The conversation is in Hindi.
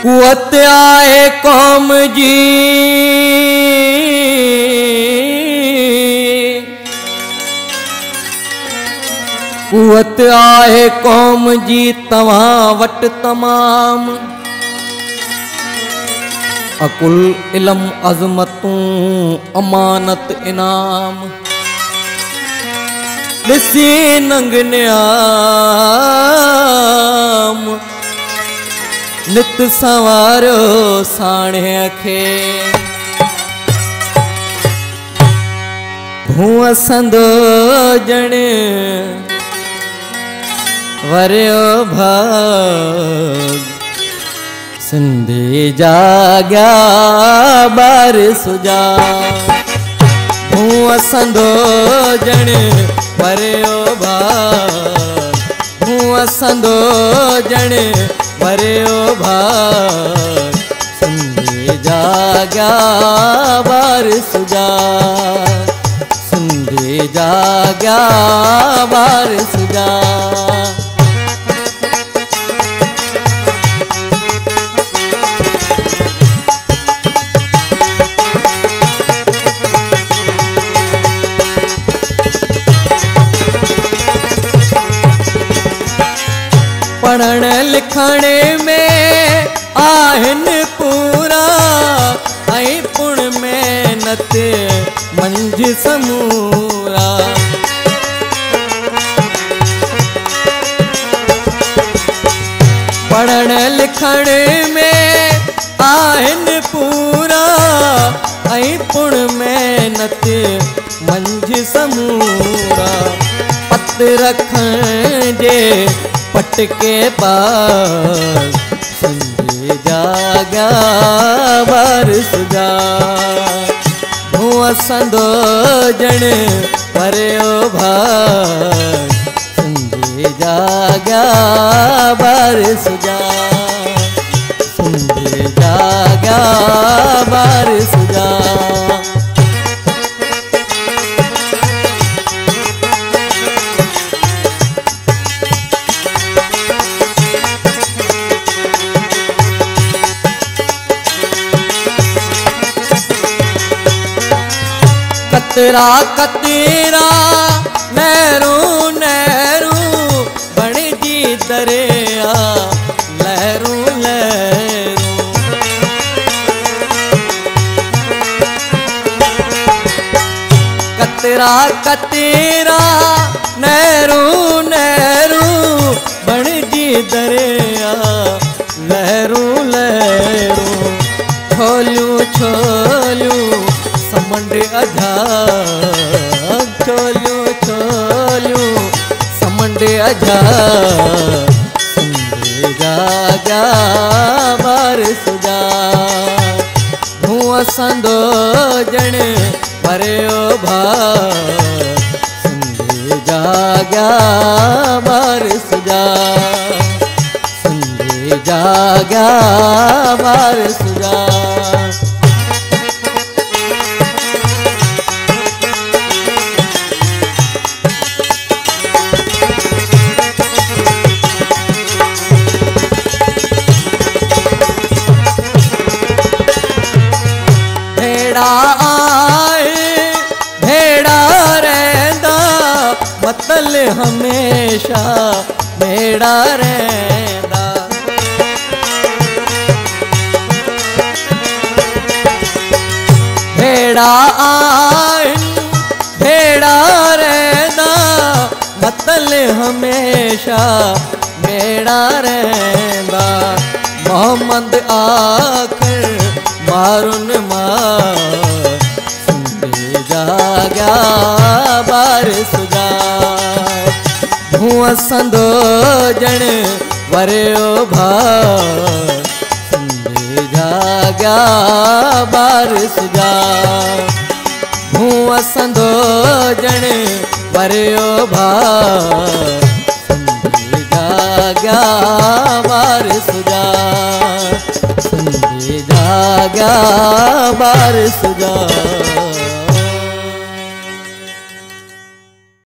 कुवत आए कौम जी कुवत आए कौम जी तव्हां वट तमाम अकुल इल्म अज़मतूं अमानत इनाम ॾिसी नंग नियाम नित संवारो साणे खे भूअ संदो जण वरियो भाग सिंधी जाग्या बार सुजा भूअ संदो जण वरियो भाग भूअ संदो जण वरियो भाग सिंधी जाग्या बार सुजा सिंधी जाग्या बार सुजा पढ़ण लिखण में आहिन पूरा ऐं पुण मेहनत मंझ समूरा पढ़ण लिखण में आहिन पूरा ऐं पुण मेहनत मंझ समूरा पत रखण जे पटके पास सिंधी जाग्या बार सुजा भूअ संदो जण वरियो भाग सिंधी जाग्या बार सुजा सिंधी जाग्या बार सुजा कतरा कतरा नहरू नहरू बणजी दरिया लहरू लहरू कतरा कतरा नहरू नहरू बणजी दरिया लहरू लहरू छोलियूं छोलियूं समंड अझा छोलियूं छोलियूं समंड अझा सिंधी जाग्या बार सुजा भूअ संदो जण वरियो भाग सिंधी जाग्या बार सुजा सिंधी जाग्या बार सुजा भेड़ा रहंदा मतल हमेशा भेड़ा रहंदा भेड़ा भेड़ा रहंदा मतल हमेशा भेड़ा रहंदा मोहम्मद आखिर मारुन मार सिंधी जाग्या बार सुजा भूअ संदो जण वरियो भाग सिंधी जाग्या बार सुजा भूअ संदो जण वरियो भाग जाग्या बारिश जा, संडे जाग्या बारिश जा।